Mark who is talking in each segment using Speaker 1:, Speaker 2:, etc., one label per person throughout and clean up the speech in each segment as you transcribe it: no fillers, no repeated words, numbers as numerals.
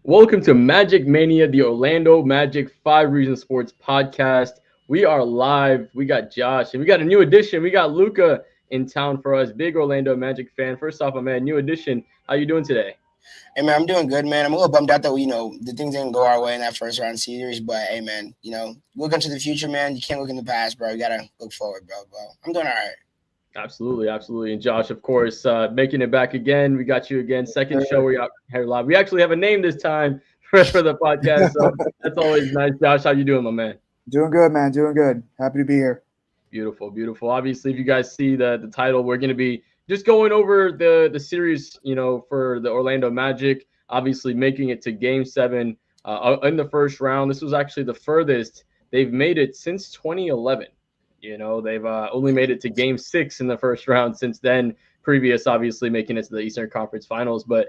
Speaker 1: Welcome to Magic Mania, the Orlando Magic 5 Reason Sports podcast. We are live. We got Josh, and we got a new addition. We got Luca in town for us. Big Orlando Magic fan. First off, my man, new addition. How you doing today?
Speaker 2: Hey man, I'm doing good, man. I'm a little bummed out that the things didn't go our way in that first round series, but hey, man, look into the future, man. You can't look in the past, bro. You gotta look forward, bro. I'm doing all right.
Speaker 1: Absolutely, absolutely. And Josh, of course, making it back again. We got you again. Second show we out here live. We actually have a name this time for the podcast, so that's always nice. Josh, how you doing, my man?
Speaker 3: Doing good, man. Doing good. Happy to be here.
Speaker 1: Beautiful, beautiful. Obviously, if you guys see the title, we're going to be just going over the series, for the Orlando Magic. Obviously, making it to Game 7 in the first round. This was actually the furthest they've made it since 2011. They've only made it to Game 6 in the first round since then. Previous, obviously, making it to the Eastern Conference Finals, but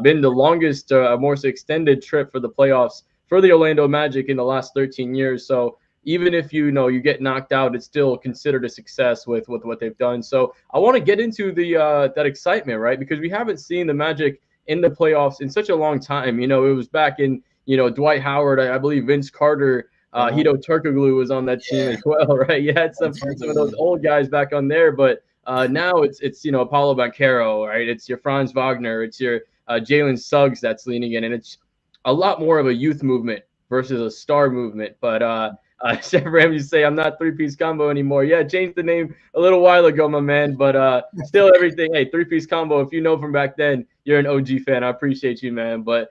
Speaker 1: been the longest, most extended trip for the playoffs for the Orlando Magic in the last 13 years. So even if you get knocked out, it's still considered a success with what they've done. So I want to get into the that excitement, right? Because we haven't seen the Magic in the playoffs in such a long time. It was back in Dwight Howard, I believe Vince Carter, Hito Turkoglu was on that team as well, right? You had some of those old guys back on there, but now it's Paulo Banchero, right? It's your Franz Wagner, it's your Jalen Suggs that's leaning in, and it's a lot more of a youth movement versus a star movement. But Chef Ramsey say I'm not three-piece combo anymore. Yeah, changed the name a little while ago, my man. But still everything. Hey, three-piece combo. If you know from back then, you're an OG fan. I appreciate you, man. But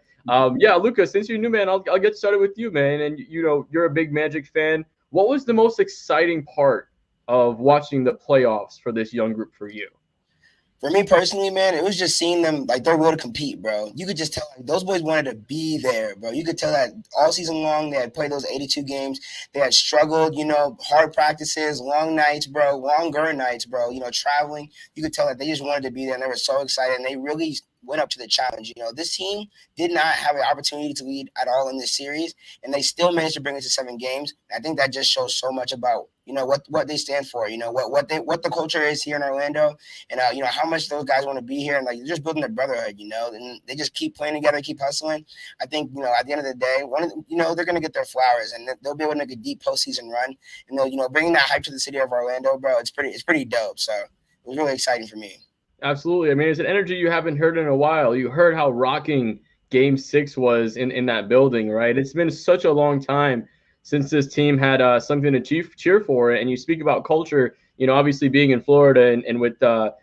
Speaker 1: yeah, Luca, since you're new, man, I'll get started with you, man. And you're a big Magic fan. What was the most exciting part of watching the playoffs for this young group for you?
Speaker 2: For me personally, man, it was just seeing them like they're willing to compete, bro. You could just tell like, those boys wanted to be there, bro. You could tell that all season long they had played those 82 games. They had struggled, hard practices, long nights, bro, longer nights, bro. Traveling. You could tell that they just wanted to be there and they were so excited and they really went up to the challenge. This team did not have an opportunity to lead at all in this series, and they still managed to bring it to 7 games. I think that just shows so much about what they stand for. What the culture is here in Orlando, and how much those guys want to be here, and like they're just building a brotherhood. And they just keep playing together, keep hustling. I think at the end of the day, they're gonna get their flowers, and they'll be able to make a deep postseason run. And they'll bringing that hype to the city of Orlando, bro. It's pretty dope. So it was really exciting for me.
Speaker 1: Absolutely. I mean, it's an energy you haven't heard in a while. You heard how rocking Game 6 was in that building, right? It's been such a long time since this team had something to cheer for. And you speak about culture, obviously being in Florida and with, 5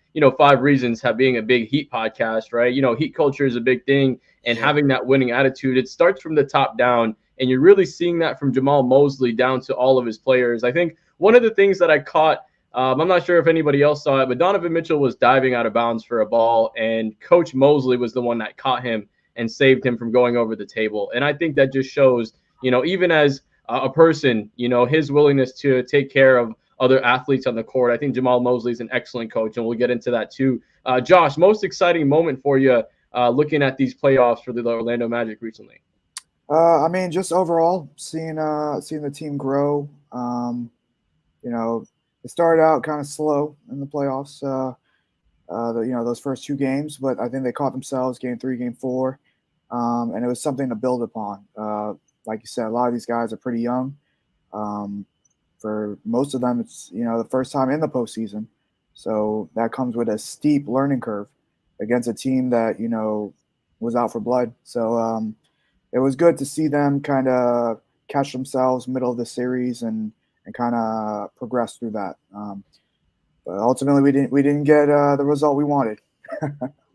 Speaker 1: Reasons being a big Heat podcast, right? Heat culture is a big thing, and having that winning attitude, it starts from the top down. And you're really seeing that from Jamal Mosley down to all of his players. I think one of the things that I caught, I'm not sure if anybody else saw it, but Donovan Mitchell was diving out of bounds for a ball, and Coach Mosley was the one that caught him and saved him from going over the table. And I think that just shows, even as a person, his willingness to take care of other athletes on the court. I think Jamal Mosley is an excellent coach, and we'll get into that too. Josh, most exciting moment for you looking at these playoffs for the Orlando Magic recently?
Speaker 3: I mean, just overall seeing the team grow. It started out kind of slow in the playoffs, those first 2 games, but I think they caught themselves Game 3, Game 4, and it was something to build upon. Like you said, a lot of these guys are pretty young. For most of them, it's the first time in the postseason, so that comes with a steep learning curve against a team that was out for blood. So it was good to see them kind of catch themselves middle of the series and kind of progress through that. But ultimately, we didn't get the result we wanted.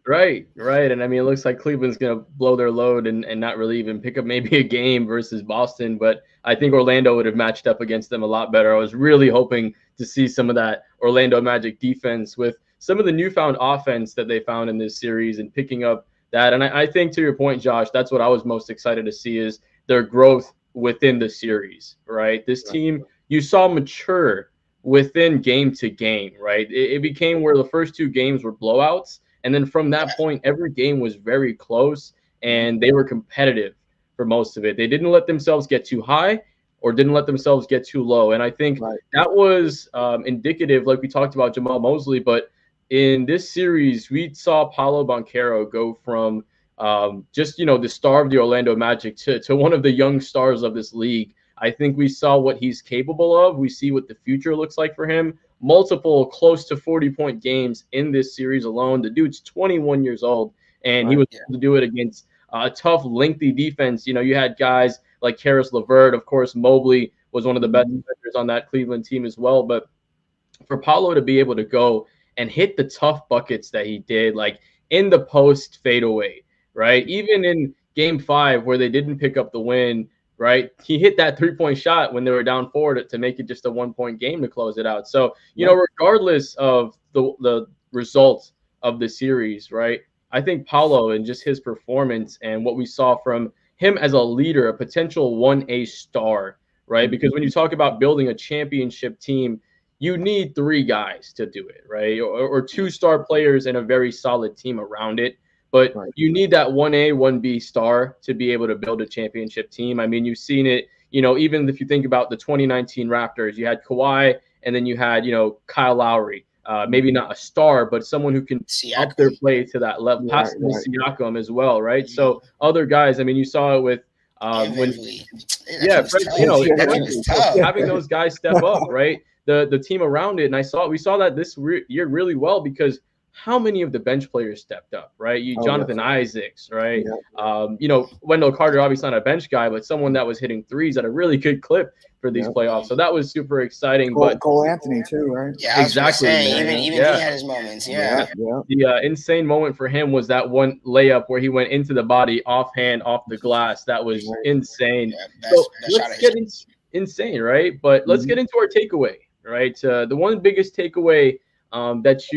Speaker 1: Right. And I mean, it looks like Cleveland's going to blow their load and not really even pick up maybe a game versus Boston. But I think Orlando would have matched up against them a lot better. I was really hoping to see some of that Orlando Magic defense with some of the newfound offense that they found in this series and picking up that. And I think, to your point, Josh, that's what I was most excited to see is their growth within the series, right? This team, you saw mature within game to game, right? It became where the first 2 games were blowouts. And then from that point, every game was very close and they were competitive for most of it. They didn't let themselves get too high or didn't let themselves get too low. And I think that was indicative, like we talked about Jamal Mosley, but in this series, we saw Paulo Banchero go from just, the star of the Orlando Magic to one of the young stars of this league. I think we saw what he's capable of. We see what the future looks like for him. Multiple close to 40-point games in this series alone. The dude's 21 years old, and he was able to do it against a tough, lengthy defense. You had guys like Karis LeVert. Of course, Mobley was one of the best defenders on that Cleveland team as well. But for Paolo to be able to go and hit the tough buckets that he did, like in the post fadeaway, right? Even in Game 5 where they didn't pick up the win, right? He hit that 3-point shot when they were down 4 to make it just a 1-point game to close it out. So, regardless of the results of the series, right? I think Paolo and just his performance and what we saw from him as a leader, a potential 1A star, right? Because when you talk about building a championship team, you need 3 guys to do it, right? Or 2 star players and a very solid team around it. But you need that 1A, 1B star to be able to build a championship team. I mean, you've seen it, even if you think about the 2019 Raptors, you had Kawhi and then you had, Kyle Lowry. Maybe not a star, but someone who can up their play to that level. Possibly Siakam as well, right? So other guys, I mean, you saw it with Fred, having those guys step up, right? The team around it, and we saw that this year really well because how many of the bench players stepped up, right? Jonathan Isaacs, right? Wendell Carter, obviously not a bench guy, but someone that was hitting threes at a really good clip for these playoffs. So that was super exciting.
Speaker 3: Cole Anthony too, right?
Speaker 2: Yeah,
Speaker 1: exactly.
Speaker 2: Even he had his moments.
Speaker 1: The insane moment for him was that one layup where he went into the body, offhand, off the glass. That was insane. Let's get insane, right? But let's get into our takeaway, right? The one biggest takeaway that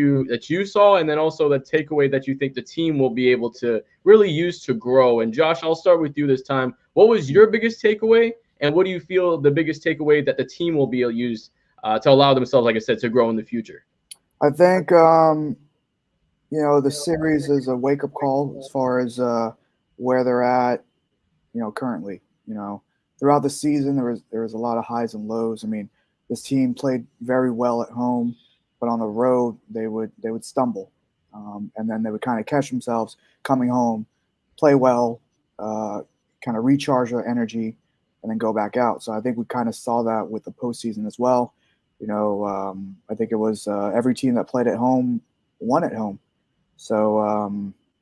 Speaker 1: you saw, and then also the takeaway that you think the team will be able to really use to grow. And Josh, I'll start with you this time. What was your biggest takeaway, and what do you feel the biggest takeaway that the team will be able to use to allow themselves, like I said, to grow in the future?
Speaker 3: I think the series is a wake-up call as far as where they're at, currently. Throughout the season there was a lot of highs and lows. I mean, this team played very well at home, but on the road they would stumble, and then they would kind of catch themselves coming home, play well, kind of recharge their energy, and then go back out. So I think we kind of saw that with the postseason as well. I think it was every team that played at home won at home. So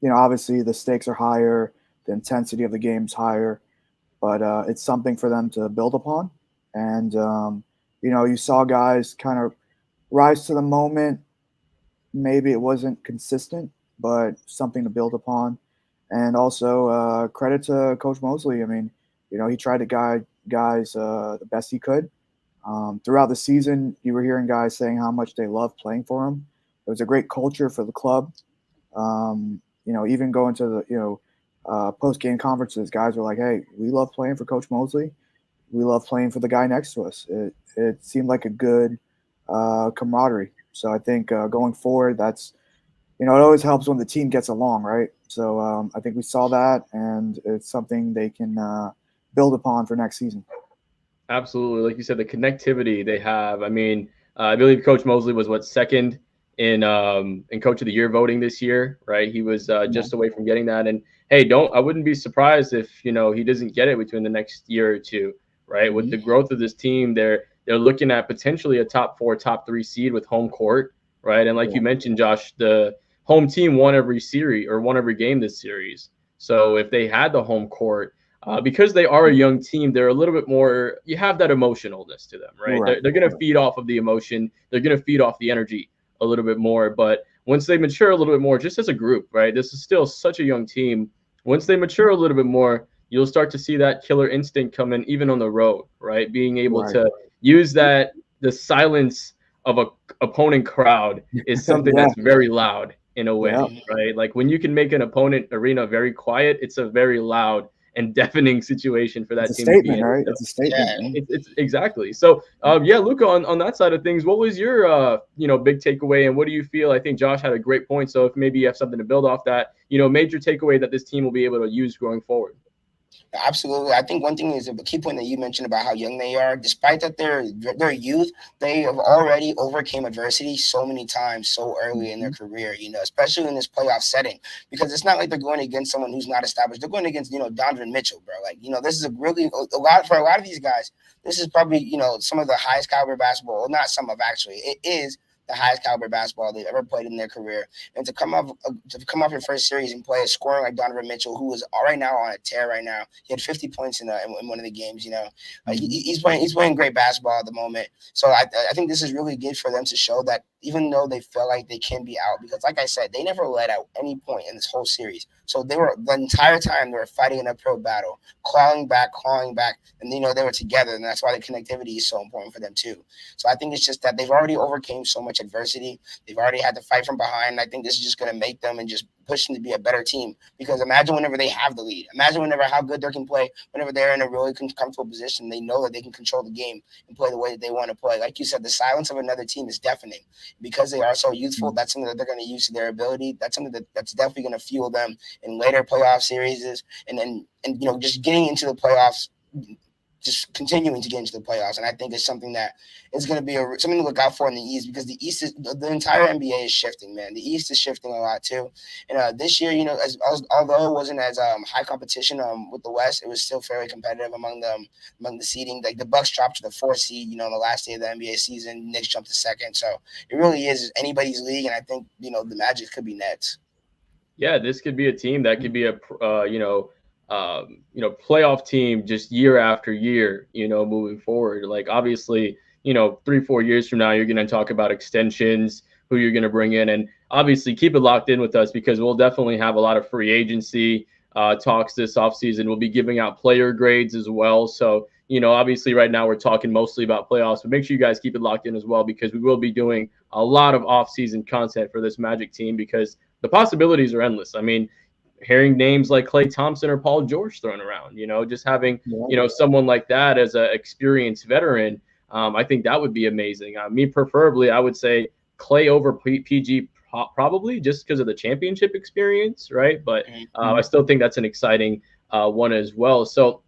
Speaker 3: obviously the stakes are higher, the intensity of the game's higher, but it's something for them to build upon. And you saw guys kind of rise to the moment. Maybe it wasn't consistent, but something to build upon. And also credit to Coach Mosley. I mean, he tried to guide guys the best he could. Throughout the season, you were hearing guys saying how much they loved playing for him. It was a great culture for the club. Even going to the post-game conferences, guys were like, "Hey, we love playing for Coach Mosley. We love playing for the guy next to us." It seemed like a good camaraderie. So I think going forward, that's it always helps when the team gets along, right? So I think we saw that, and it's something they can build upon for next season.
Speaker 1: Absolutely. Like you said, the connectivity they have. I mean, I believe Coach Mosley was second in Coach of the Year voting this year, right? He was just away from getting that. And hey, I wouldn't be surprised if he doesn't get it between the next year or two, right? With the growth of this team, they're looking at potentially a top 4, top 3 seed with home court, right? And like you mentioned, Josh, the home team won every series or won every game this series. So if they had the home court, because they are a young team, they're a little bit more, you have that emotionalness to them, right? They're going to feed off of the emotion. They're going to feed off the energy a little bit more. But once they mature a little bit more, just as a group, right? This is still such a young team. Once they mature a little bit more, you'll start to see that killer instinct come in, even on the road, right? Being able to use the silence of a opponent crowd is something that's very loud in a way, right? Like when you can make an opponent arena very quiet, it's a very loud and deafening situation for that
Speaker 3: team.
Speaker 1: It's a statement,
Speaker 3: right? It's a statement.
Speaker 1: It's exactly. So, Luca, on that side of things, what was your, big takeaway, and what do you feel? I think Josh had a great point. So if maybe you have something to build off that, major takeaway that this team will be able to use going forward.
Speaker 2: Absolutely. I think one thing is a key point that you mentioned about how young they are. Despite that their youth, they have already overcame adversity so many times so early in their career, especially in this playoff setting. Because it's not like they're going against someone who's not established. They're going against, Donovan Mitchell, bro. Like, this is a lot for a lot of these guys. This is probably, some of the highest caliber basketball. Well, not some of actually. It is the highest caliber basketball they've ever played in their career. And to come off your first series and play a scoring like Donovan Mitchell, who is right now on a tear right now. He had 50 points in one of the games. He's playing great basketball at the moment. So I think this is really good for them to show that even though they feel like they can be out, because like I said, they never let out any point in this whole series. So they were the entire time they were fighting an uphill battle, clawing back, and they were together, and that's why the connectivity is so important for them too. So I think it's just that they've already overcame so much adversity. They've already had to fight from behind. I think this is just going to make them and just push them to be a better team. Because imagine whenever they have the lead. Imagine whenever how good they can play. Whenever they're in a really comfortable position, they know that they can control the game and play the way that they want to play. Like you said, the silence of another team is deafening. Because they are so youthful, that's something that they're going to use to their ability. That's something that's definitely going to fuel them in later playoff series and just getting into the playoffs, just continuing to get into the playoffs. And I think it's something that is going to be something to look out for in the East, because the East is the entire NBA is shifting, man. The East is shifting a lot too. And this year, although it wasn't as high competition with the West, it was still fairly competitive among the seeding. Like the Bucks dropped to the 4th seed, on the last day of the NBA season. Knicks jumped to 2nd. So it really is anybody's league, and I think the Magic could be Nets.
Speaker 1: Yeah, this could be a team that could be a playoff team just year after year, moving forward. Like obviously, 3-4 years from now, you're going to talk about extensions, who you're going to bring in, and obviously keep it locked in with us, because we'll definitely have a lot of free agency talks this offseason. We'll be giving out player grades as well. So, obviously right now we're talking mostly about playoffs, but make sure you guys keep it locked in as well, because we will be doing a lot of off-season content for this Magic team, because the possibilities are endless. I mean, hearing names like Klay Thompson or Paul George thrown around, just having, someone like that as an experienced veteran, I think that would be amazing. Me preferably, I would say Klay over PG probably, just because of the championship experience, right? But I still think that's an exciting one as well. So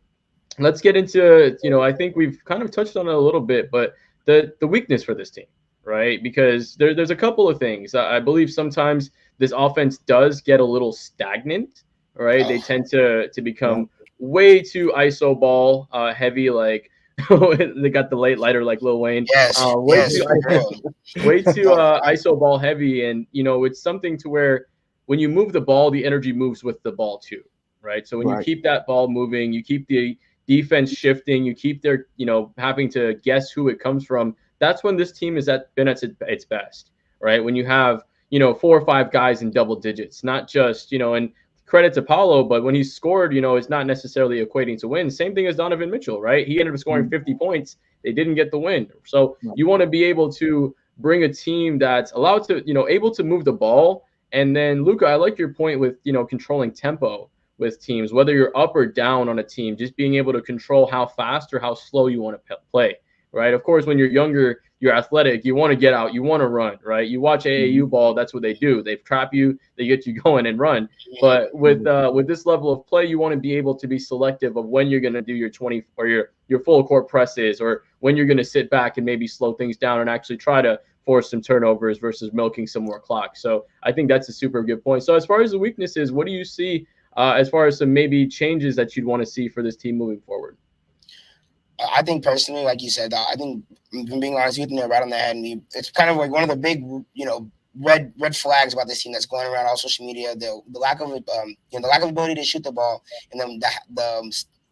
Speaker 1: let's get into, I think we've kind of touched on it a little bit, but the weakness for this team, right? Because there's a couple of things. I believe sometimes this offense does get a little stagnant, right? They tend to become way too iso ball heavy, like they got the late lighter like Lil Wayne. Way too iso ball heavy, and it's something to where when you move the ball, the energy moves with the ball too, right? So when you keep that ball moving, you keep the defense shifting, you keep their having to guess who it comes from. That's when this team is been at its best, right? When you have 4 or 5 guys in double digits, not just, and credit to Paulo, but when he scored, it's not necessarily equating to win. Same thing as Donovan Mitchell, right? He ended up scoring 50 points. They didn't get the win. So you want to be able to bring a team that's allowed to, able to move the ball. And then, Luca, I like your point with, controlling tempo with teams, whether you're up or down on a team, just being able to control how fast or how slow you want to play, right? Of course, when you're younger, you're athletic, you want to get out, you want to run, right? You watch AAU ball, that's what they do. They trap you, they get you going and run. But with this level of play, you want to be able to be selective of when you're going to do your 20 or your full court presses, or when you're going to sit back and maybe slow things down and actually try to force some turnovers versus milking some more clock. So I think that's a super good point. So as far as the weaknesses, what do you see as far as some maybe changes that you'd want to see for this team moving forward?
Speaker 2: I think personally, like you said, I think, from being honest, you hit it right on the head. And it's kind of like one of the big, red flags about this team that's going around all social media. The lack of the lack of ability to shoot the ball, and then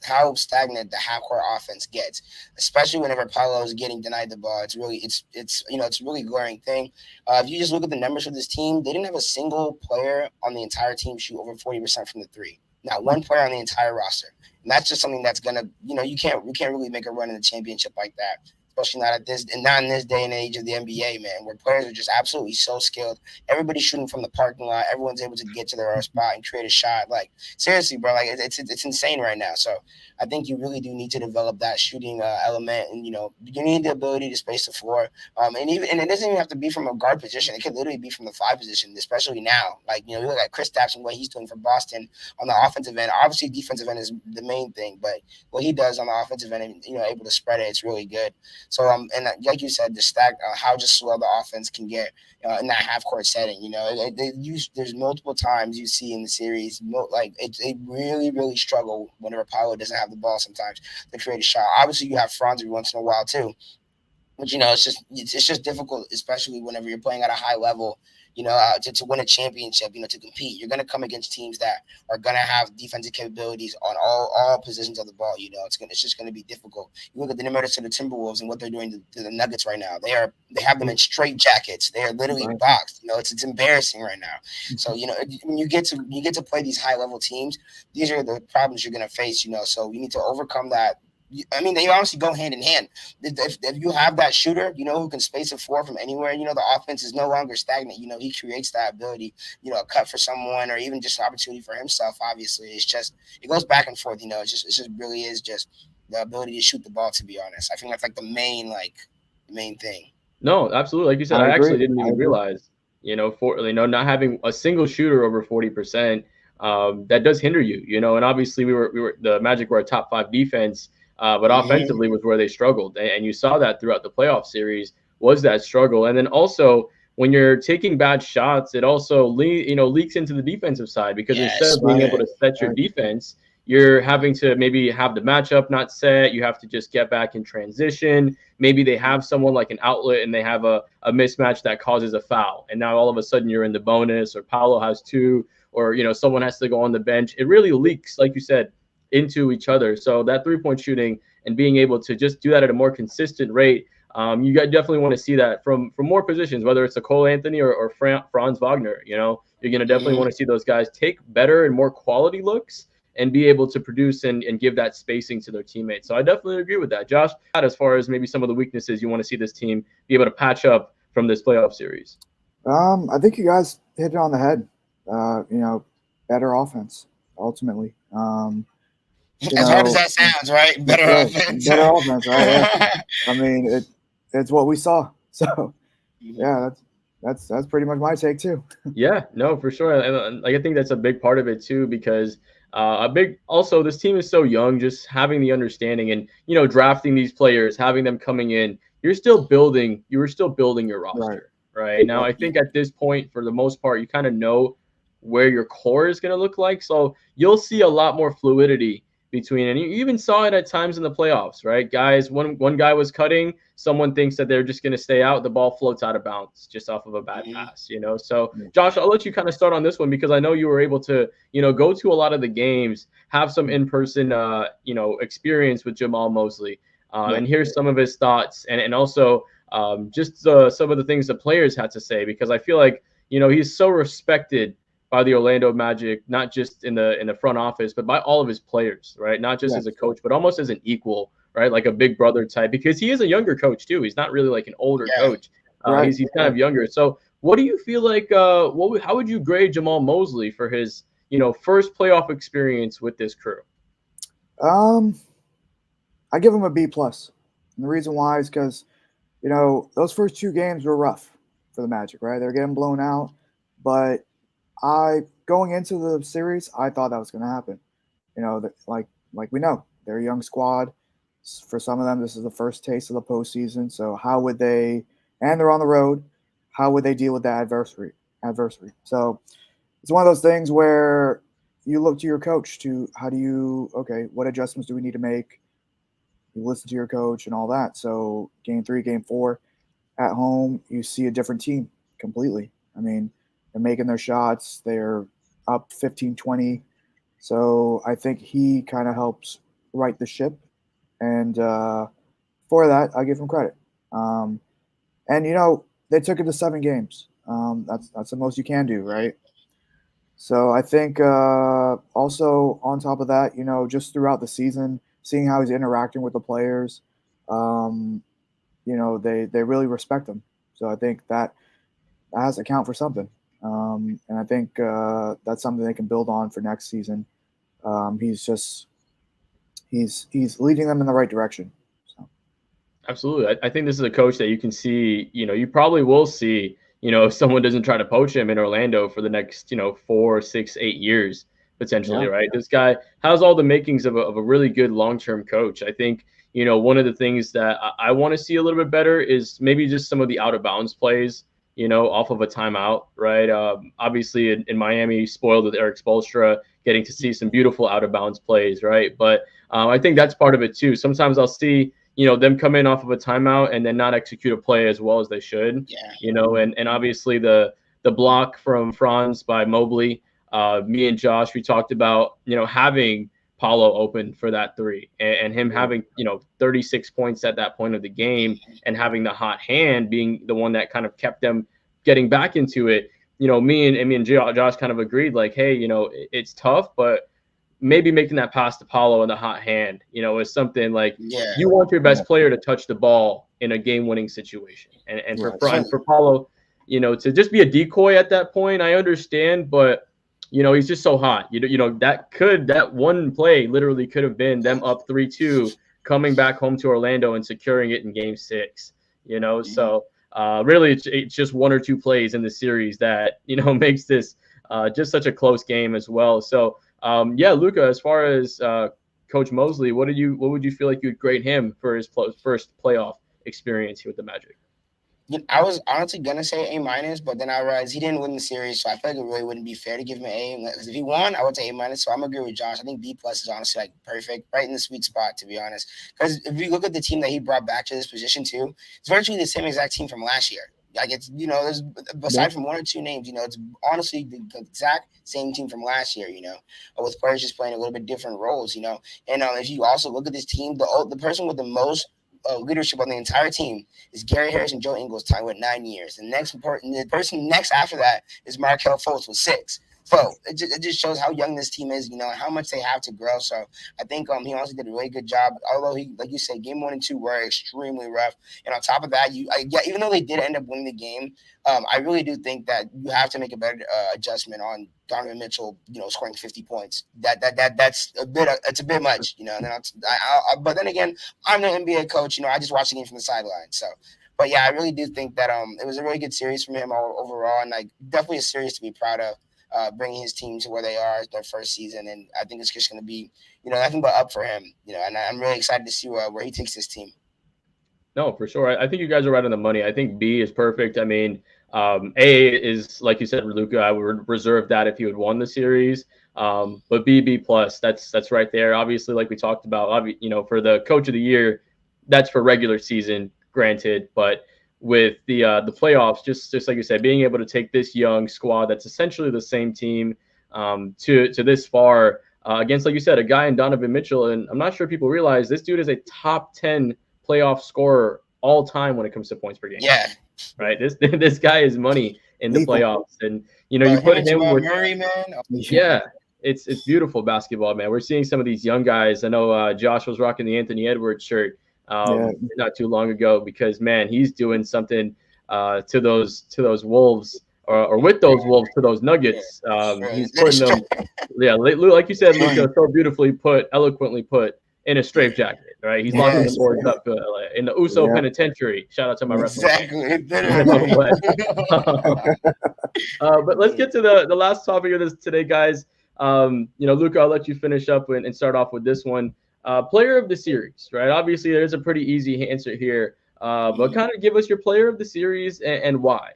Speaker 2: how stagnant the half court offense gets, especially whenever Paulo is getting denied the ball. It's a really glaring thing. If you just look at the numbers for this team, they didn't have a single player on the entire team shoot over 40% from the three. Not one player on the entire roster. And that's just something that's gonna, you can't really make a run in the championship like that. especially not in this day and age of the NBA, man, where players are just absolutely so skilled. Everybody's shooting from the parking lot. Everyone's able to get to their spot and create a shot. Like seriously, bro, like it's insane right now. So I think you really do need to develop that shooting element, and you need the ability to space the floor. And it doesn't even have to be from a guard position. It could literally be from the five position, especially now. Like you look at Chris Stapps and what he's doing for Boston on the offensive end. Obviously, defensive end is the main thing, but what he does on the offensive end, and able to spread it, it's really good. So and like you said, the stack, how just slow the offense can get in that half court setting. There's multiple times you see in the series, like it really struggle whenever Paolo doesn't have the ball sometimes to create a shot. Obviously, you have Franz every once in a while too. But it's just difficult, especially whenever you're playing at a high level. To win a championship, to compete, you're gonna come against teams that are gonna have defensive capabilities on all positions of the ball. It's just gonna be difficult. You look at the Minnesota Timberwolves and what they're doing to the Nuggets right now. They have them in straight jackets. They are literally boxed. It's embarrassing right now. So when you get to play these high level teams, these are the problems you're gonna face. So you need to overcome that. I mean, they honestly go hand in hand. If you have that shooter, who can space the floor from anywhere, the offense is no longer stagnant. He creates that ability, a cut for someone or even just an opportunity for himself. Obviously, it goes back and forth. It just really is just the ability to shoot the ball. To be honest, I think that's like the main thing.
Speaker 1: No, absolutely. Like you said, I actually didn't even realize, not having a single shooter over 40%, that does hinder you, and obviously the Magic were a top 5 defense. But offensively was where they struggled, and you saw that throughout the playoff series was that struggle. And then also when you're taking bad shots, it also leaks into the defensive side because instead of being able to set your defense, you're having to maybe have the matchup not set. You have to just get back in transition. Maybe they have someone like an outlet and they have a mismatch that causes a foul, and now all of a sudden you're in the bonus, or Paolo has 2, or someone has to go on the bench. It really leaks, like you said, into each other. So that 3-point shooting and being able to just do that at a more consistent rate, you definitely want to see that from more positions, whether it's a Cole Anthony or Franz Wagner. You're going to definitely want to see those guys take better and more quality looks and be able to produce and give that spacing to their teammates. So I definitely agree with that, Josh. As far as maybe some of the weaknesses you want to see this team be able to patch up from this playoff series.
Speaker 3: I think you guys hit it on the head. Better offense ultimately.
Speaker 2: As hard as that sounds, right? Better offense.
Speaker 3: Better offense, right? Yeah. I mean, it's what we saw. So, yeah, that's pretty much my take too.
Speaker 1: Yeah, no, for sure. And I think that's a big part of it too, because also this team is so young. Just having the understanding and drafting these players, having them coming in, you were still building your roster, right? Now I think at this point, for the most part, you kind of know where your core is going to look like. So you'll see a lot more fluidity between, and you even saw it at times in the playoffs, right? Guys, one guy was cutting, someone thinks that they're just going to stay out, the ball floats out of bounds just off of a bad pass, So, Josh, I'll let you kind of start on this one, because I know you were able to, go to a lot of the games, have some in-person, experience with Jamal Mosley, and here's some of his thoughts, and also just some of the things the players had to say, because I feel like, he's so respected by the Orlando Magic, not just in the front office, but by all of his players, right? Not just as a coach, but almost as an equal, right? Like a big brother type, because he is a younger coach too. He's not really like an older coach. He's kind of younger. So what do you feel like, how would you grade Jamal Mosley for his, first playoff experience with this crew?
Speaker 3: I give him a B+. And the reason why is because, those first 2 games were rough for the Magic, right? They're getting blown out, but going into the series, I thought that was going to happen. Like we know, they're a young squad. For some of them, this is the first taste of the postseason. So how would they? And they're on the road. How would they deal with that adversary? So it's one of those things where you look to your coach to what adjustments do we need to make? You listen to your coach and all that. So game 3, game 4, at home, you see a different team completely. I mean, they're making their shots. They're up 15-20. So I think he kind of helps right the ship. And for that, I give him credit. And, they took it to 7 games. That's the most you can do, right? So I think also on top of that, just throughout the season, seeing how he's interacting with the players, they really respect him. So I think that has to count for something. And I think that's something they can build on for next season. He's leading them in the right direction. So.
Speaker 1: Absolutely. I think this is a coach that you can see, you probably will see, if someone doesn't try to poach him in Orlando for the next, 4, 6, 8 years, potentially,
Speaker 3: Yeah.
Speaker 1: right? This guy has all the makings of a really good long-term coach. I think, one of the things that I want to see a little bit better is maybe just some of the out of bounds plays, off of a timeout, right? Obviously in Miami, spoiled with Eric Spoelstra, getting to see some beautiful out of bounds plays, right? But I think that's part of it too. Sometimes I'll see, them come in off of a timeout and then not execute a play as well as they should.
Speaker 2: Yeah.
Speaker 1: And obviously the block from Franz by Mobley, me and Josh, we talked about, having Paulo open for that three and him having, 36 points at that point of the game and having the hot hand being the one that kind of kept them getting back into it. Me and Josh kind of agreed like, hey, it's tough, but maybe making that pass to Paulo in the hot hand, is something like you want your best player to touch the ball in a game-winning situation. And for Paulo, to just be a decoy at that point, I understand, but he's just so hot. That one play literally could have been them up 3-2, coming back home to Orlando and securing it in Game 6. So really it's just one or two plays in the series that makes this just such a close game as well. So. Luca, as far as Coach Mosley, what would you feel like you'd grade him for his first playoff experience here with the Magic?
Speaker 2: I was honestly gonna say A-, but then I realized he didn't win the series, so I feel like it really wouldn't be fair to give him an A. Because if he won, I would say A-. So I'm agree with Josh. I think B+ is honestly like perfect, right in the sweet spot, to be honest. Because if you look at the team that he brought back to this position too, it's virtually the same exact team from last year. Like it's there's aside from one or two names, it's honestly the exact same team from last year, with players just playing a little bit different roles, And if you also look at this team, the person with the most leadership on the entire team is Gary Harris and Joe Ingles, tied with 9 years. The person next after that is Markelle Fultz with 6. So it just shows how young this team is, and how much they have to grow. So I think he also did a really good job. Although he, like you said, game 1 and 2 were extremely rough. And on top of that, even though they did end up winning the game, I really do think that you have to make a better adjustment on Donovan Mitchell, scoring 50 points. That's a bit. It's a bit much, And then but then again, I'm an NBA coach. I just watch the game from the sideline. So. But yeah, I really do think that it was a really good series from him overall, and like definitely a series to be proud of. Bringing his team to where they are their first season, and I think it's just going to be, nothing but up for him. And I'm really excited to see where he takes this team.
Speaker 1: No, for sure. I think you guys are right on the money. I think B is perfect. I mean, A is like you said, Luca. I would reserve that if he had won the series. But B plus, that's right there. Obviously, like we talked about, for the Coach of the Year, that's for regular season, granted, but with the playoffs, just like you said, being able to take this young squad that's essentially the same team to this far against, like you said, a guy in Donovan Mitchell. And I'm not sure people realize this dude is a top 10 playoff scorer all time when it comes to points per game.
Speaker 2: Yeah.
Speaker 1: Right. This guy is money in the playoffs. And, you put him with
Speaker 2: Murray, man.
Speaker 1: Yeah. It's beautiful basketball, man. We're seeing some of these young guys. I know Josh was rocking the Anthony Edwards shirt not too long ago because, man, he's doing something to those Wolves or with those Wolves to those Nuggets. He's putting them, like you said, Luca, so beautifully eloquently put in a straitjacket, right? He's locking the boards up in the Uso penitentiary. Shout out to my wrestling. But let's get to the last topic of this today, guys. Luca, I'll let you finish up and start off with this one. Player of the series, right? Obviously, there's a pretty easy answer here, but kind of give us your player of the series and why.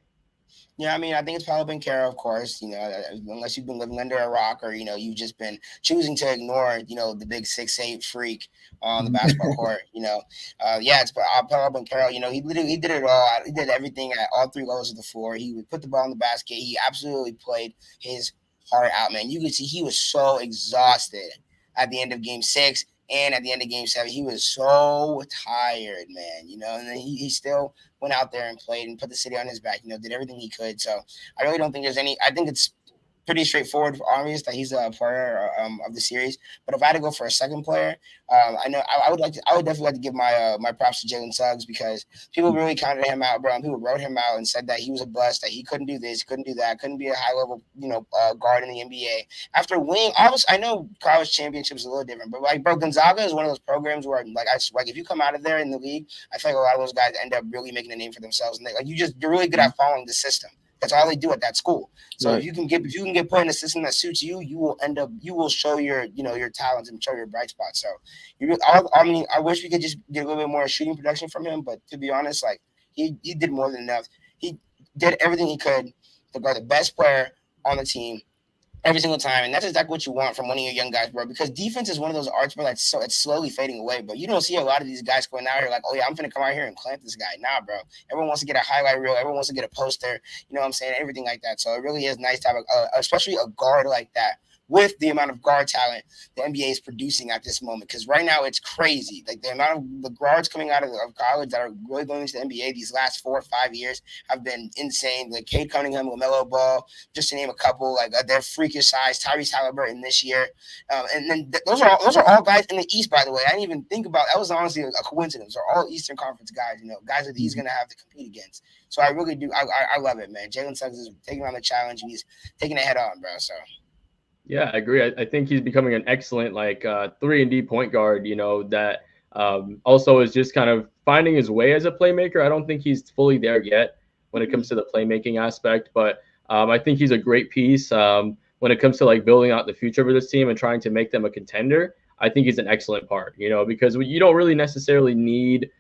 Speaker 2: Yeah, I mean, I think it's probably been Kara, of course, unless you've been living under a rock or, you've just been choosing to ignore, the big 6'8" freak on the basketball court, it's probably been Carroll. He did it all. He did everything at all 3 levels of the floor. He would put the ball in the basket. He absolutely played his heart out, man. You could see he was so exhausted at the end of Game 6 and at the end of Game 7. He was so tired, man, and then he still went out there and played and put the city on his back, did everything he could. So I really don't think there's any – I think it's pretty straightforward, obvious that he's a player of the series. But if I had to go for a second player, I know I would definitely like to give my props to Jalen Suggs, because people really counted him out, bro. And people wrote him out and said that he was a bust, that he couldn't do this, couldn't do that, couldn't be a high level guard in the NBA. After winning, I know college championships is a little different, but like, bro, Gonzaga is one of those programs where like if you come out of there in the league, I feel like a lot of those guys end up really making a name for themselves, and you're really good at following the system. That's all they do at that school. So
Speaker 1: right.
Speaker 2: if you can get put in a system that suits you, you will show your talents and show your bright spots. So I wish we could just get a little bit more shooting production from him, but to be honest, like he did more than enough. He did everything he could to guard the best player on the team every single time, and that's exactly what you want from one of your young guys, bro. Because defense is one of those arts, bro, it's slowly fading away. But you don't see a lot of these guys going out here like, oh yeah, I'm gonna come out here and clamp this guy. Nah, bro. Everyone wants to get a highlight reel. Everyone wants to get a poster. You know what I'm saying? Everything like that. So it really is nice to have, especially a guard like that, with the amount of guard talent the NBA is producing at this moment. Because right now it's crazy. Like the amount of the guards coming out of college that are really going into the NBA these last 4 or 5 years have been insane. Like Cade Cunningham, LaMelo Ball, just to name a couple. Like they're freakish size. Tyrese Halliburton this year, and then those are all guys in the East. By the way, I didn't even think about that. Was honestly a coincidence. They're all Eastern Conference guys. Guys that he's going to have to compete against. So I really do. I love it, man. Jalen Suggs is taking on the challenge, and he's taking it head on, bro. So.
Speaker 1: Yeah, I agree. I think he's becoming an excellent 3-and-D point guard, that also is just kind of finding his way as a playmaker. I don't think he's fully there yet when it comes to the playmaking aspect, but I think he's a great piece when it comes to building out the future of this team and trying to make them a contender. I think he's an excellent part, because you don't really necessarily need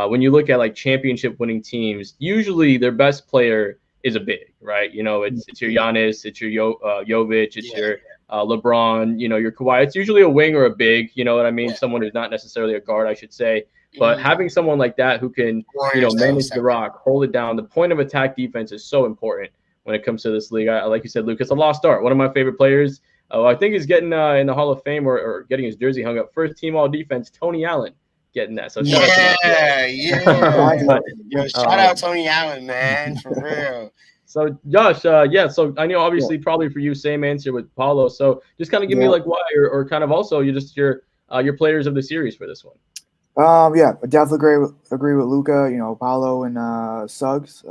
Speaker 1: when you look at championship winning teams, usually their best player is a big, right? It's your Giannis, it's your Jovic, it's your LeBron, your Kawhi. It's usually a wing or a big, you know what I mean?
Speaker 2: Yeah.
Speaker 1: Someone who's not necessarily a guard, I should say. But having someone like that who can, manage the rock, hold it down, the point of attack defense is so important when it comes to this league. Like you said, Luke, it's a lost art. One of my favorite players, I think he's getting in the Hall of Fame or getting his jersey hung up. First team all defense, Tony Allen getting that. So shout
Speaker 2: out Tony Allen, man, for real.
Speaker 1: So Josh, so I know obviously probably for you, same answer with Paulo. So just kind of give me why, or kind of also your players of the series for this one.
Speaker 3: I definitely agree with Luca. Paulo and Suggs.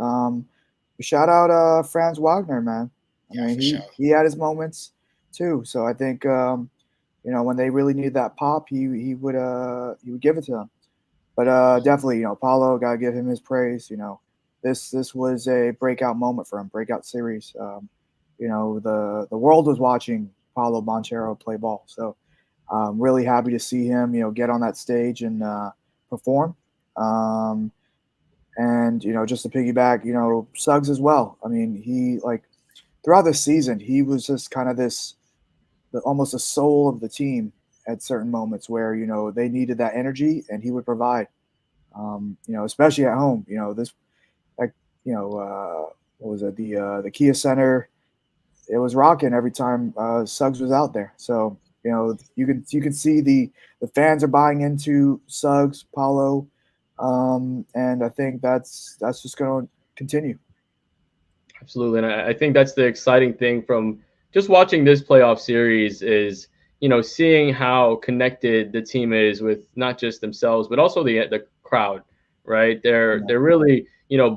Speaker 3: Shout out Franz Wagner, man. I mean, he had his moments too. So I think when they really needed that pop, he would give it to them. But definitely, Paulo, gotta give him his praise. This was a breakout moment for him, breakout series. The world was watching Paulo Banchero play ball. So I'm really happy to see him, get on that stage and perform. And, just to piggyback, Suggs as well. I mean, he throughout the season, he was just kind of almost the soul of the team at certain moments where, they needed that energy and he would provide, especially at home, what was it? The Kia Center, it was rocking every time Suggs was out there. So, you can see the fans are buying into Suggs, Paulo, and I think that's just going to continue.
Speaker 1: Absolutely, and I think that's the exciting thing from just watching this playoff series is seeing how connected the team is with not just themselves but also the crowd, right? They're really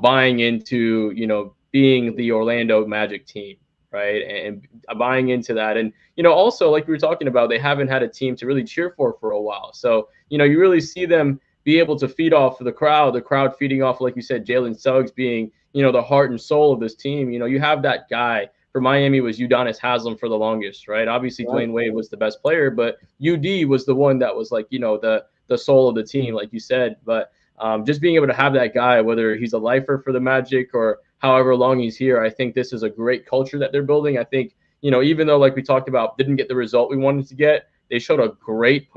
Speaker 1: buying into being the Orlando Magic team, right? And buying into that. And, also like we were talking about, they haven't had a team to really cheer for a while. So, you really see them be able to feed off the crowd feeding off, like you said, Jalen Suggs being, the heart and soul of this team. You have that guy. For Miami was Udonis Haslem for the longest, right? Obviously, Dwayne Wade was the best player, but UD was the one that was the soul of the team, like you said. But just being able to have that guy, whether he's a lifer for the Magic or however long he's here, I think this is a great culture that they're building. I think, even though, like we talked about, didn't get the result we wanted to get, they showed a great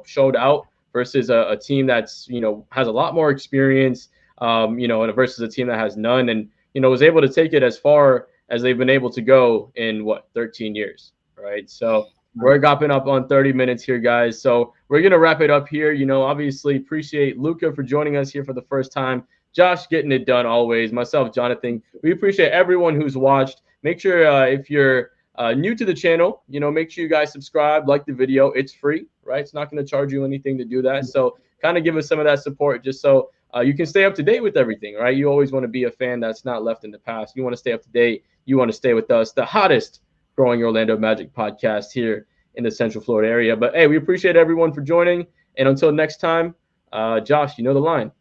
Speaker 1: showed out versus a team that's, has a lot more experience, and versus a team that has none and, was able to take it as far as they've been able to go in 13 years, right? So we're gopping up on 30 minutes here, guys. So we're going to wrap it up here. Obviously appreciate Luca for joining us here for the first time. Josh getting it done always. Myself, Jonathan. We appreciate everyone who's watched. Make sure if you're new to the channel, make sure you guys subscribe, like the video. It's free, right? It's not going to charge you anything to do that. So kind of give us some of that support just so you can stay up to date with everything, right? You always want to be a fan that's not left in the past. You want to stay up to date. You want to stay with us, the hottest growing Orlando Magic podcast here in the Central Florida area. But hey, we appreciate everyone for joining. And until next time, Josh, you know the line.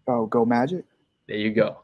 Speaker 3: Oh, go Magic.
Speaker 1: There you go.